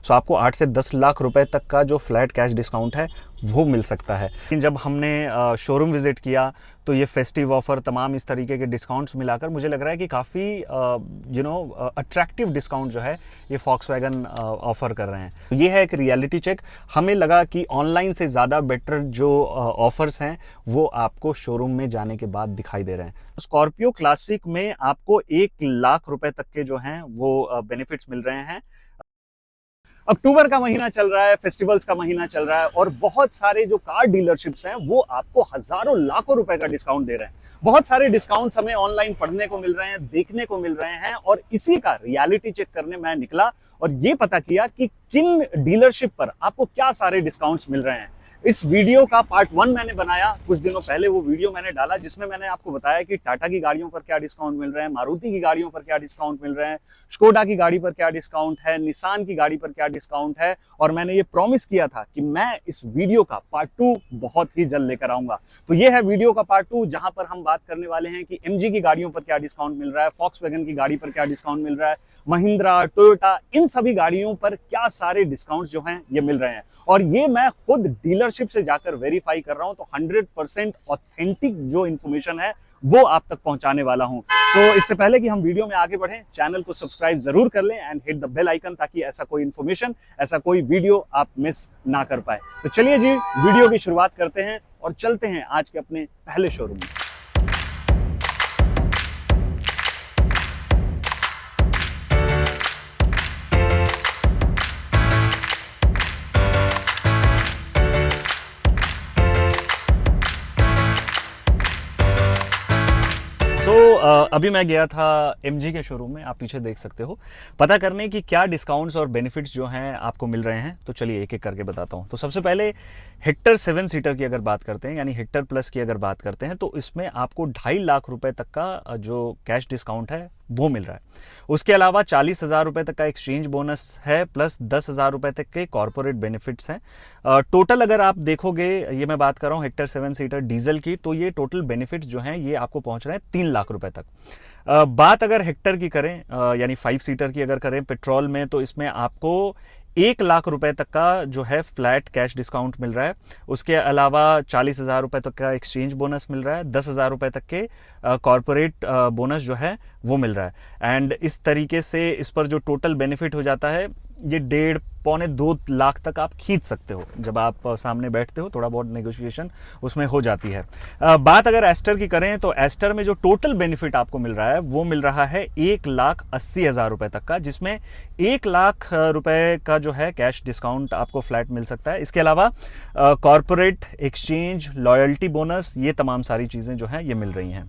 सो आपको 8 से 10 लाख रुपए तक का जो फ्लैट कैश डिस्काउंट है वो मिल सकता है। लेकिन जब हमने शोरूम विज़िट किया तो ये फेस्टिव ऑफ़र, तमाम इस तरीके के डिस्काउंट्स मिलाकर मुझे लग रहा है कि काफ़ी अट्रैक्टिव डिस्काउंट जो है ये फॉक्सवैगन ऑफ़र कर रहे हैं। तो ये है एक रियलिटी चेक। हमें लगा कि ऑनलाइन से ज़्यादा बेटर जो ऑफ़र्स हैं वो आपको शोरूम में जाने के बाद दिखाई दे रहे हैं। स्कॉर्पियो क्लासिक में आपको 1 लाख रुपए तक के जो हैं वो बेनिफिट्स मिल रहे हैं। अक्टूबर का महीना चल रहा है, फेस्टिवल्स का महीना चल रहा है और बहुत सारे जो कार डीलरशिप्स हैं वो आपको हजारों लाखों रुपए का डिस्काउंट दे रहे हैं। बहुत सारे डिस्काउंट्स हमें ऑनलाइन पढ़ने को मिल रहे हैं, देखने को मिल रहे हैं और इसी का रियलिटी चेक करने मैं निकला और ये पता किया कि किन डीलरशिप पर आपको क्या सारे डिस्काउंट्स मिल रहे हैं। इस वीडियो का पार्ट 1 मैंने बनाया कुछ दिनों पहले, वो वीडियो मैंने डाला जिसमें मैंने आपको बताया कि टाटा की गाड़ियों पर क्या डिस्काउंट मिल रहे हैं, मारुति की गाड़ियों पर क्या डिस्काउंट मिल रहे हैं, स्कोडा की गाड़ी पर क्या डिस्काउंट है, निसान की गाड़ी पर क्या डिस्काउंट है। और मैंने ये प्रॉमिस किया था कि मैं इस वीडियो का पार्ट 2 बहुत ही जल्द लेकर आऊंगा। तो ये है वीडियो का पार्ट 2 जहां पर हम बात करने वाले हैं कि एमजी की गाड़ियों पर क्या डिस्काउंट मिल रहा है, फॉक्सवैगन की गाड़ी पर क्या डिस्काउंट मिल रहा है, महिंद्रा, टोयोटा, इन सभी गाड़ियों पर क्या सारे डिस्काउंट्स जो हैं ये मिल रहे हैं। और ये मैं खुद डीलरशिप से जाकर वेरीफाई कर रहा हूं, तो 100% ऑथेंटिक जो इन्फॉर्मेशन है वो आप तक पहुंचाने वाला हूं। तो इससे पहले कि हम वीडियो में आगे बढ़ें, चैनल को सब्सक्राइब जरूर कर लें and hit the bell icon, ताकि ऐसा कोई इन्फॉर्मेशन, ऐसा कोई वीडियो आप मिस ना कर पाए। तो चलिए जी, वीडियो की शुरुआत करते हैं और चलते हैं आज के अपने पहले शोरूम में। अभी मैं गया था एमजी के शोरूम में, आप पीछे देख सकते हो, पता करने की क्या डिस्काउंट्स और बेनिफिट्स जो हैं आपको मिल रहे हैं। तो चलिए एक एक करके बताता हूं। तो सबसे पहले हेक्टर 7 सीटर की अगर बात करते हैं, यानी हेक्टर प्लस की अगर बात करते हैं, तो इसमें आपको 2.5 लाख रुपए तक का जो कैश डिस्काउंट है वो मिल रहा है। उसके अलावा 40,000 रुपए तक का एक्सचेंज बोनस है, प्लस 10,000 रुपए तक के कॉर्पोरेट बेनिफिट्स हैं। टोटल अगर आप देखोगे, ये मैं बात कर रहा हूँ हेक्टर 7 सीटर डीजल की, तो ये टोटल बेनिफिट्स जो हैं ये आपको पहुंच रहे हैं 3 लाख रुपए तक। बात अगर हेक्टर की करें, यानी 5 सीटर की अगर करें पेट्रोल में, तो इसमें आपको 1 लाख रुपए तक का जो है फ्लैट कैश डिस्काउंट मिल रहा है। उसके अलावा 40,000 रुपए तक का एक्सचेंज बोनस मिल रहा है, 10,000 रुपए तक के कॉर्पोरेट बोनस जो है वो मिल रहा है। एंड इस तरीके से इस पर जो टोटल बेनिफिट हो जाता है, ये 1.5-2 लाख तक आप खींच सकते हो। जब आप सामने बैठते हो, थोड़ा बहुत नेगोशिएशन उसमें हो जाती है। बात अगर एस्टर की करें, तो एस्टर में जो टोटल बेनिफिट आपको मिल रहा है वो मिल रहा है 1,80,000 रुपए तक का, जिसमें 1 लाख रुपए का जो है कैश डिस्काउंट आपको फ्लैट मिल सकता है। इसके अलावा कॉर्पोरेट, एक्सचेंज, लॉयल्टी बोनस, ये तमाम सारी चीज़ें जो हैं ये मिल रही हैं।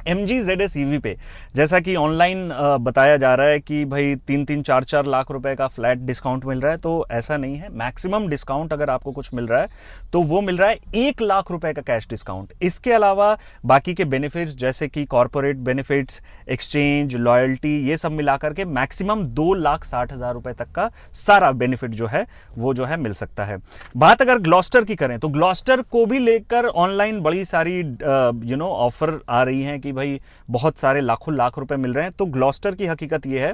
MG ZS EV पे जैसा कि ऑनलाइन बताया जा रहा है कि भाई 3-3, 4-4 लाख रुपए का फ्लैट डिस्काउंट मिल रहा है, तो ऐसा नहीं है। मैक्सिमम डिस्काउंट अगर आपको कुछ मिल रहा है तो वो मिल रहा है 1 लाख रुपए का कैश डिस्काउंट। इसके अलावा बाकी के बेनिफिट्स जैसे कि कॉर्पोरेट बेनिफिट्स, एक्सचेंज, लॉयल्टी, ये सब मिलाकर के मैक्सिमम 2,60,000 रुपए तक का सारा बेनिफिट जो है वो जो है मिल सकता है। बात अगर ग्लॉस्टर की करें, तो ग्लॉस्टर को भी लेकर ऑनलाइन बड़ी सारी ऑफर आ रही हैं कि भाई बहुत सारे लाखों लाख रुपए मिल रहे हैं। तो ग्लॉस्टर की हकीकत यह है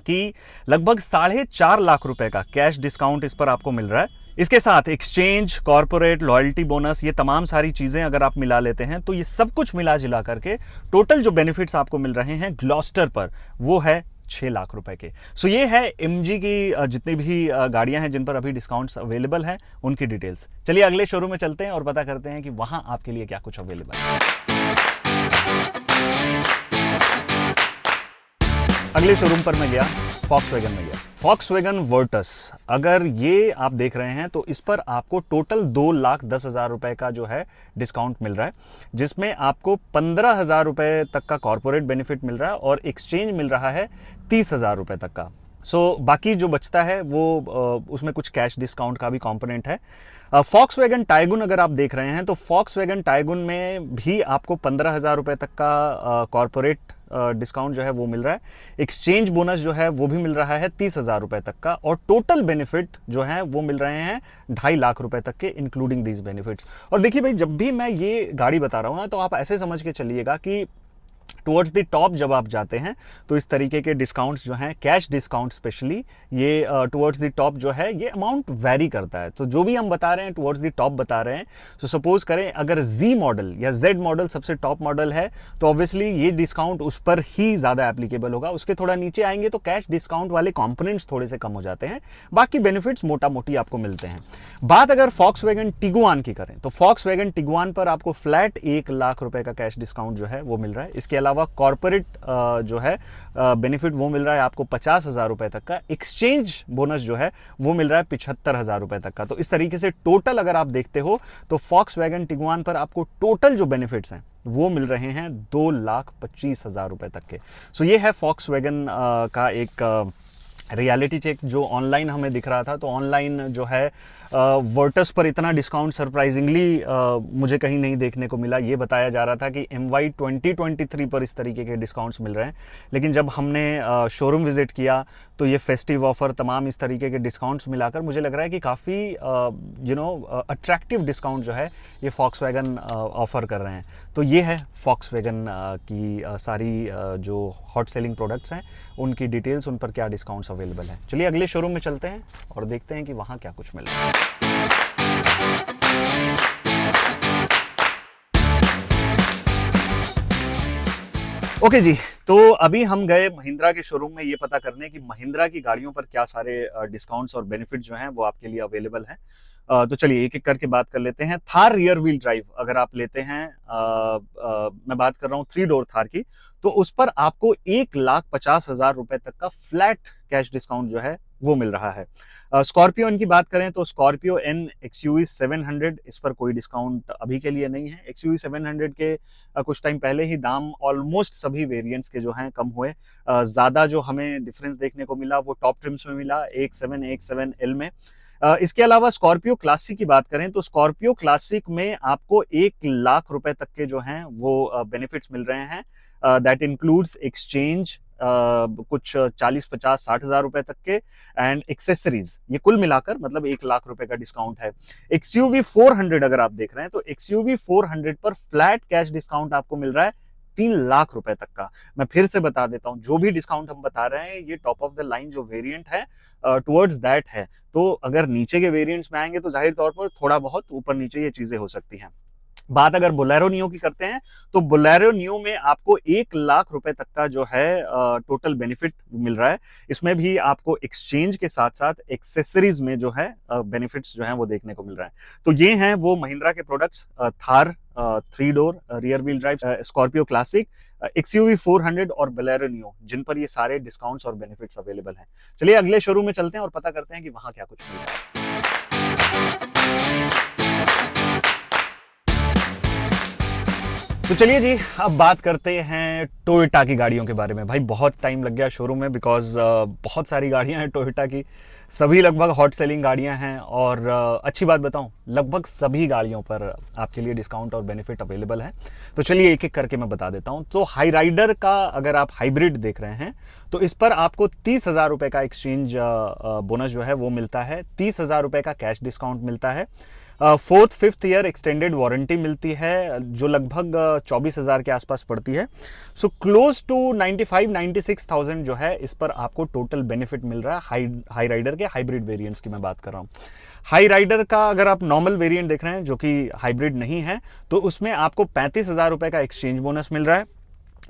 कि लगभग 4.5 लाख रुपए का कैश डिस्काउंट इस पर आपको मिल रहा है। इसके साथ एक्सचेंज, कॉर्पोरेट, लॉयल्टी बोनस, ये तमाम सारी चीजें अगर आप मिला लेते हैं, तो ये सब कुछ मिला जिला करके टोटल जो बेनिफिट्स आपको मिल रहे हैं ग्लॉस्टर पर, वो है 6 लाख रुपए के। सो ये है एमजी की जितनी भी गाड़ियां हैं जिन पर अभी डिस्काउंट्स अवेलेबल हैं, उनकी डिटेल्स। चलिए अगले शोरूम में चलते हैं और पता करते हैं कि वहां आपके लिए क्या कुछ अवेलेबल है। अगले शोरूम पर मैं गया, फॉक्सवैगन में गया, फॉक्सवैगन वर्टस। अगर ये आप देख रहे हैं तो इस पर आपको टोटल 2,10,000 रुपए का जो है डिस्काउंट मिल रहा है, जिसमें आपको 15,000 रुपए तक का कॉर्पोरेट बेनिफिट मिल रहा है और एक्सचेंज मिल रहा है 30,000 रुपए तक का। बाकी जो बचता है वो उसमें कुछ कैश डिस्काउंट का भी कंपोनेंट है। फॉक्सवैगन टाइगुन अगर आप देख रहे हैं, तो फॉक्सवैगन टाइगुन में भी आपको 15,000 रुपए तक का कॉर्पोरेट डिस्काउंट जो है वो मिल रहा है। एक्सचेंज बोनस जो है वो भी मिल रहा है 30,000 रुपए तक का, और टोटल बेनिफिट जो है वो मिल रहे हैं 2.5 लाख रुपए तक के, इंक्लूडिंग दीज बेनिफिट्स। और देखिए भाई, जब भी मैं ये गाड़ी बता रहा हूँ ना, तो आप ऐसे समझ के चलिएगा कि टुवर्ड्स द टॉप जब आप जाते हैं तो इस तरीके के डिस्काउंट्स जो हैं, कैश डिस्काउंट स्पेशली, ये टुवर्ड्स द टॉप जो है ये अमाउंट वेरी करता है। तो जो भी हम बता रहे हैं टुवर्ड्स द टॉप बता रहे हैं। तो सपोज करें अगर Z मॉडल या Z मॉडल सबसे टॉप मॉडल है तो ऑब्वियसली ये डिस्काउंट उस पर ही ज़्यादा एप्लीकेबल होगा। उसके थोड़ा नीचे आएंगे तो कैश डिस्काउंट वाले कंपोनेंट्स थोड़े से कम हो जाते हैं, बाकी बेनिफिट्स मोटा मोटी आपको मिलते हैं। बात अगर Volkswagen टिगुआन की करें तो Volkswagen टिगुआन पर आपको फ्लैट 1 लाख रुपए का कैश डिस्काउंट जो है वो मिल रहा है। इसके अलावा कॉर्पोरेट जो है बेनिफिट वो मिल रहा है आपको 50,000 रुपए तक का। एक्सचेंज बोनस जो है वो मिल रहा है 75,000 रुपए तक का। तो इस तरीके से टोटल अगर आप देखते हो तो Volkswagen टिगुआन पर आपको टोटल जो बेनिफिट्स हैं वो मिल रहे हैं 2,25,000 रुपए तक के। सो ये है Volkswagen का एक रियलिटी चेक जो ऑनलाइन हमें दिख रहा था। तो ऑनलाइन जो है वर्टस पर इतना डिस्काउंट सरप्राइजिंगली मुझे कहीं नहीं देखने को मिला। ये बताया जा रहा था कि MY 2023 पर इस तरीके के डिस्काउंट्स मिल रहे हैं, लेकिन जब हमने शोरूम विजिट किया तो ये फेस्टिव ऑफर तमाम इस तरीके के डिस्काउंट्स मिलाकर मुझे लग रहा है कि काफ़ी अट्रैक्टिव डिस्काउंट जो है ये Volkswagen ऑफर कर रहे हैं। तो ये है Volkswagen की सारी जो हॉट सेलिंग प्रोडक्ट्स हैं उनकी डिटेल्स, उन पर क्या डिस्काउंट्स अवेलेबल हैं। चलिए अगले शोरूम में चलते हैं और देखते हैं कि वहाँ क्या कुछ मिल रहा है। ओके जी, तो अभी हम गए महिंद्रा के शोरूम में ये पता करने कि महिंद्रा की गाड़ियों पर क्या सारे डिस्काउंट्स और बेनिफिट जो हैं वो आपके लिए अवेलेबल हैं। तो चलिए एक एक करके बात कर लेते हैं। थार रियर व्हील ड्राइव अगर आप लेते हैं, मैं बात कर रहा हूँ 3 डोर थार की, तो उस पर आपको 1,50,000 रुपए तक का फ्लैट कैश डिस्काउंट जो है वो मिल रहा है। स्कॉर्पियो की बात करें तो स्कॉर्पियो N XUV 700, इस पर कोई डिस्काउंट अभी के लिए नहीं है। XUV 700 के कुछ टाइम पहले ही दाम ऑलमोस्ट सभी वेरिएंट्स के जो हैं कम हुए। ज़्यादा जो हमें डिफरेंस देखने को मिला वो टॉप ट्रिम्स में मिला, X7L में। इसके अलावा स्कॉर्पियो क्लासिक की बात करें तो स्कॉर्पियो क्लासिक में आपको 1 लाख रुपए तक के जो हैं वो बेनिफिट्स मिल रहे हैं। दैट इंक्लूड्स एक्सचेंज, कुछ 40-50-60,000 रुपए तक के, एंड एक्सेसरीज। ये कुल मिलाकर मतलब 1 लाख रुपए का डिस्काउंट है। XUV 400 अगर आप देख रहे हैं तो XUV 400 पर फ्लैट कैश डिस्काउंट आपको मिल रहा है 3 लाख रुपए तक का। मैं फिर से बता देता हूं, जो भी डिस्काउंट हम बता रहे हैं ये टॉप ऑफ द लाइन जो वेरिएंट है टुवर्ड्स दैट है। तो अगर नीचे के वेरिएंट्स में आएंगे तो जाहिर तौर पर थोड़ा बहुत ऊपर नीचे ये चीजें हो सकती हैं। बात अगर बोलेरो नियो की करते हैं तो बोलेरो नियो में आपको 1 लाख रुपए तक का जो है टोटल बेनिफिट मिल रहा है। इसमें भी आपको एक्सचेंज के साथ साथ एक्सेसरीज में जो है बेनिफिट्स जो हैं वो देखने को मिल रहा है। तो ये हैं वो महिंद्रा के products, Thar 3 door rear wheel drive, Scorpio classic, XUV 400 और बोलेरो नियो, जिन पर ये सारे डिस्काउंट्स और बेनिफिट्स अवेलेबल हैं। चलिए अगले शोरूम में चलते हैं और पता करते हैं कि वहां क्या कुछ मिल रहा है। तो चलिए जी, अब बात करते हैं टोयोटा की गाड़ियों के बारे में। भाई बहुत टाइम लग गया शोरूम में, बिकॉज बहुत सारी गाड़ियां हैं टोयोटा की, सभी लगभग हॉट सेलिंग गाड़ियां हैं। और अच्छी बात बताऊं, लगभग सभी गाड़ियों पर आपके लिए डिस्काउंट और बेनिफिट अवेलेबल है। तो चलिए एक एक करके मैं बता देता हूं। तो हाई राइडर का अगर आप हाइब्रिड देख रहे हैं तो इस पर आपको 30,000 रुपए का एक्सचेंज बोनस जो है वो मिलता है, 30,000 रुपए का कैश डिस्काउंट मिलता है, 4th 5th year extended warranty मिलती है जो लगभग 24,000 के आसपास पड़ती है। सो क्लोज टू 95-96,000 जो है इस पर आपको टोटल बेनिफिट मिल रहा है। हाई राइडर के हाइब्रिड वेरिएंट्स की मैं बात कर रहा हूँ। हाई राइडर का अगर आप नॉर्मल वेरिएंट देख रहे हैं जो कि हाइब्रिड नहीं है तो उसमें आपको 35,000 रुपए का एक्सचेंज बोनस मिल रहा है।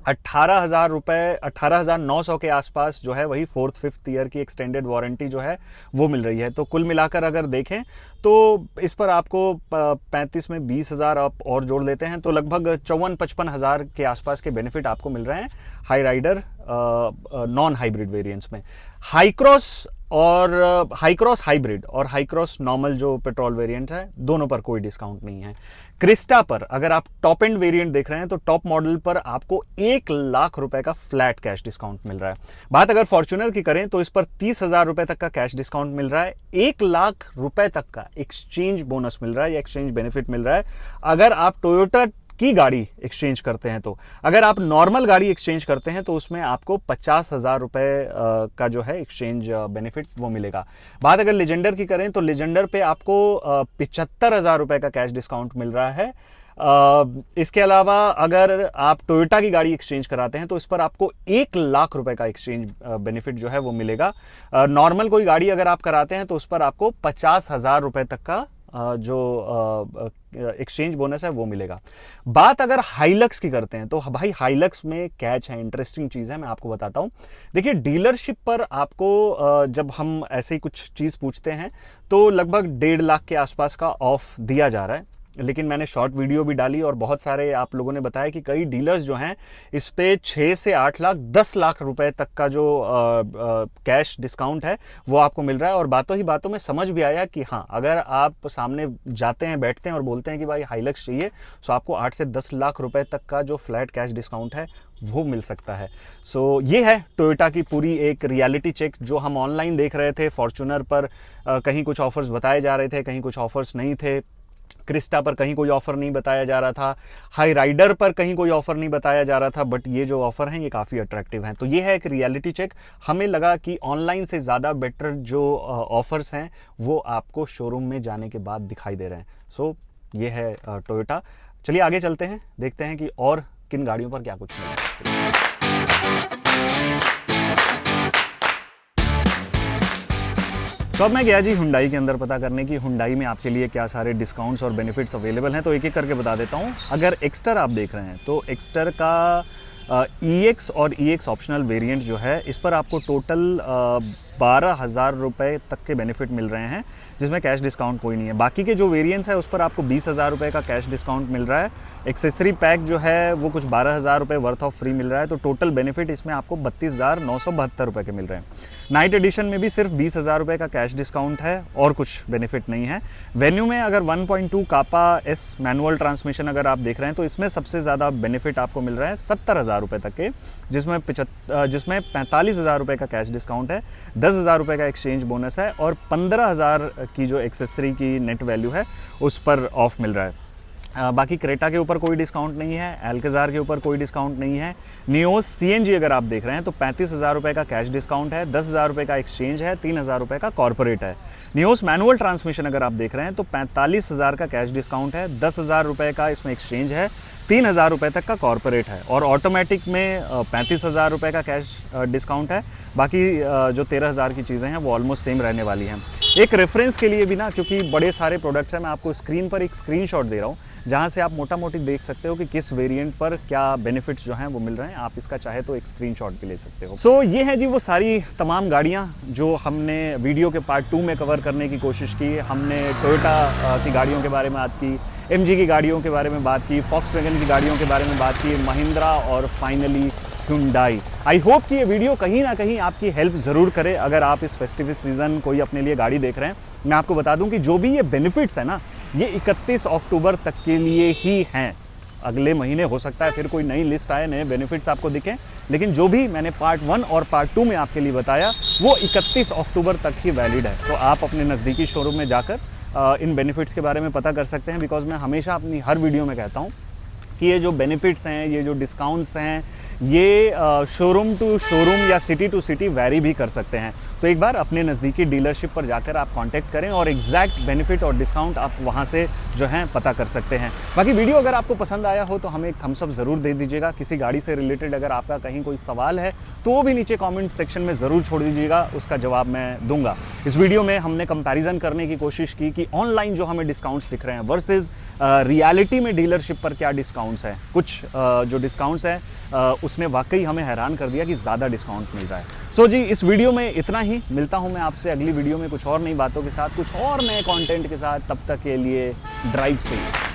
18,000 रुपए, 18,900 के आसपास जो है वही 4th 5th ईयर की एक्सटेंडेड वारंटी जो है वो मिल रही है। तो कुल मिलाकर अगर देखें तो इस पर आपको 35 में 20,000 आप और जोड़ लेते हैं तो लगभग 54-55,000 के आसपास के बेनिफिट आपको मिल रहे हैं Hyryder non hybrid variants में। हाई क्रॉस हाइब्रिड और हाई क्रॉस नॉर्मल जो पेट्रोल वेरिएंट है दोनों पर कोई डिस्काउंट नहीं है। क्रिस्टा पर अगर आप टॉप एंड वेरिएंट देख रहे हैं तो टॉप मॉडल पर आपको 1 लाख रुपए का फ्लैट कैश डिस्काउंट मिल रहा है। बात अगर फॉर्च्यूनर की करें तो इस पर 30,000 रुपए तक का कैश डिस्काउंट मिल रहा है, 1 लाख रुपए तक का एक्सचेंज बोनस मिल रहा है या एक्सचेंज बेनिफिट मिल रहा है अगर आप टोयोटा की गाड़ी एक्सचेंज करते हैं। तो अगर आप नॉर्मल गाड़ी एक्सचेंज करते हैं तो उसमें आपको 50,000 रुपए का जो है एक्सचेंज बेनिफिट वो मिलेगा। बात अगर लेजेंडर की करें तो लेजेंडर पे आपको 75,000 रुपए का कैश डिस्काउंट मिल रहा है इसके अलावा अगर आप टोयोटा की गाड़ी एक्सचेंज कराते हैं तो इस पर आपको 1 लाख रुपए का एक्सचेंज बेनिफिट जो है वो मिलेगा। नॉर्मल कोई गाड़ी अगर आप कराते हैं तो उस पर आपको 50,000 रुपए तक का जो एक्सचेंज बोनस है वो मिलेगा। बात अगर हाइलक्स की करते हैं तो भाई हाइलक्स में कैच है, इंटरेस्टिंग चीज़ है, मैं आपको बताता हूँ। देखिए डीलरशिप पर आपको जब हम ऐसे ही कुछ चीज़ पूछते हैं तो लगभग 1.5 लाख के आसपास का ऑफ दिया जा रहा है, लेकिन मैंने शॉर्ट वीडियो भी डाली और बहुत सारे आप लोगों ने बताया कि कई डीलर्स जो हैं इस पे 6 से 8 लाख 10 लाख रुपए तक का जो कैश डिस्काउंट है वो आपको मिल रहा है। और बातों ही बातों में समझ भी आया कि हाँ, अगर आप सामने जाते हैं, बैठते हैं और बोलते हैं कि भाई हाइलक्स चाहिए, तो आपको 8 से 10 लाख रुपए तक का जो फ्लैट कैश डिस्काउंट है वो मिल सकता है। सो ये है टोयोटा की पूरी एक रियलिटी चेक। जो हम ऑनलाइन देख रहे थे फॉर्च्यूनर पर कहीं कुछ ऑफर्स बताए जा रहे थे, कहीं कुछ ऑफर्स नहीं थे, क्रिस्टा पर कहीं कोई ऑफर नहीं बताया जा रहा था, हाई राइडर पर कहीं कोई ऑफर नहीं बताया जा रहा था, बट ये जो ऑफर हैं ये काफ़ी अट्रैक्टिव हैं। तो ये है एक रियलिटी चेक। हमें लगा कि ऑनलाइन से ज़्यादा बेटर जो ऑफर्स हैं वो आपको शोरूम में जाने के बाद दिखाई दे रहे हैं। सो ये है टोयोटा। चलिए आगे चलते हैं, देखते हैं कि और किन गाड़ियों पर क्या कुछ मिला है। तो अब मैं गया जी हुंडई के अंदर पता करने की हुंडई में आपके लिए क्या सारे डिस्काउंट्स और बेनिफिट्स अवेलेबल हैं। तो एक एक करके बता देता हूं। अगर एक्स्टर आप देख रहे हैं तो एक्स्टर का EX और EX ऑप्शनल वेरिएंट जो है इस पर आपको टोटल 12,000 रुपये तक के बेनिफिट मिल रहे हैं, जिसमें कैश डिस्काउंट कोई नहीं है। बाकी के जो वेरिएंट्स है उस पर आपको 20,000 रुपये का कैश डिस्काउंट मिल रहा है। एक्सेसरी पैक जो है वो कुछ 12,000 रुपये वर्थ ऑफ फ्री मिल रहा है। तो टोटल बेनिफिट इसमें आपको 32,972 रुपये के मिल रहे हैं। नाइट एडिशन में भी सिर्फ 20,000 रुपये का कैश डिस्काउंट है और कुछ बेनिफिट नहीं है। वेन्यू में अगर 1.2 कापा एस मैनुअल ट्रांसमिशन अगर आप देख रहे हैं तो इसमें सबसे ज़्यादा बेनिफिट आपको मिल रहा है 70,000 रुपये तक के, जिसमें 45,000 रुपये का कैश डिस्काउंट है, 10,000 रुपये का एक्सचेंज बोनस है और 15,000 की जो एक्सेसरी की नेट वैल्यू है उस पर ऑफ मिल रहा है। बाकी क्रेटा के ऊपर कोई डिस्काउंट नहीं है, एल्केजार के ऊपर कोई डिस्काउंट नहीं है। नियोस CNG अगर आप देख रहे हैं तो 35,000 रुपये का कैश डिस्काउंट है, 10,000 रुपये का एक्सचेंज है, 3,000 रुपये का कॉर्पोरेट है। नियोस मैनुअल ट्रांसमिशन अगर आप देख रहे हैं तो 45,000 का कैश डिस्काउंट है, 10,000 रुपये का इसमें एक्सचेंज है, 3,000 रुपये तक का कॉर्पोरेट है और ऑटोमेटिक में 35,000 रुपये का कैश डिस्काउंट है। बाकी जो 13,000 की चीज़ें हैं वो ऑलमोस्ट सेम रहने वाली हैं। एक रेफरेंस के लिए भी ना, क्योंकि बड़े सारे प्रोडक्ट्स हैं, मैं आपको स्क्रीन पर एक स्क्रीनशॉट दे रहा हूँ जहाँ से आप मोटा मोटी देख सकते हो कि किस वेरिएंट पर क्या बेनिफिट्स जो हैं वो मिल रहे हैं। आप इसका चाहे तो एक स्क्रीनशॉट भी ले सकते हो। सो ये है जी वो सारी तमाम गाड़ियाँ जो हमने वीडियो के पार्ट 2 में कवर करने की कोशिश की। हमने टोयोटा की गाड़ियों के बारे में बात की, MG की गाड़ियों के बारे में बात की, फॉक्सवैगन की गाड़ियों के बारे में बात की, महिंद्रा और फाइनली हुंडई। आई होप कि ये वीडियो कहीं ना कहीं आपकी हेल्प ज़रूर करे अगर आप इस फेस्टिव सीज़न कोई अपने लिए गाड़ी देख रहे हैं। मैं आपको बता दूं कि जो भी ये बेनिफिट्स है ना, ये 31 अक्टूबर तक के लिए ही हैं। अगले महीने हो सकता है फिर कोई नई लिस्ट आए, नए बेनिफिट्स आपको दिखें, लेकिन जो भी मैंने पार्ट 1 और पार्ट 2 में आपके लिए बताया वो 31 अक्टूबर तक ही वैलिड है। तो आप अपने नज़दीकी शोरूम में जाकर इन बेनिफिट्स के बारे में पता कर सकते हैं। बिकॉज मैं हमेशा अपनी हर वीडियो में कहता हूँ कि ये जो बेनिफिट्स हैं, ये जो डिस्काउंट्स हैं, ये शोरूम टू शोरूम या सिटी टू सिटी वैरी भी कर सकते हैं। तो एक बार अपने नज़दीकी डीलरशिप पर जाकर आप कांटेक्ट करें और एग्जैक्ट बेनिफिट और डिस्काउंट आप वहां से जो है पता कर सकते हैं। बाकी वीडियो अगर आपको पसंद आया हो तो हमें एक थम्स अप ज़रूर दे दीजिएगा। किसी गाड़ी से रिलेटेड अगर आपका कहीं कोई सवाल है तो वो भी नीचे कमेंट सेक्शन में ज़रूर छोड़ दीजिएगा, उसका जवाब मैं दूंगा। इस वीडियो में हमने कंपैरिजन करने की कोशिश की कि ऑनलाइन जो हमें डिस्काउंट्स दिख रहे हैं वर्सेस रियलिटी में डीलरशिप पर क्या डिस्काउंट्स हैं। कुछ जो डिस्काउंट्स हैं उसने वाकई हमें हैरान कर दिया कि ज़्यादा डिस्काउंट मिल रहा है। सो जी, इस वीडियो में इतना ही। मिलता हूं मैं आपसे अगली वीडियो में कुछ और नई बातों के साथ, कुछ और नए कंटेंट के साथ। तब तक के लिए ड्राइव सेफ।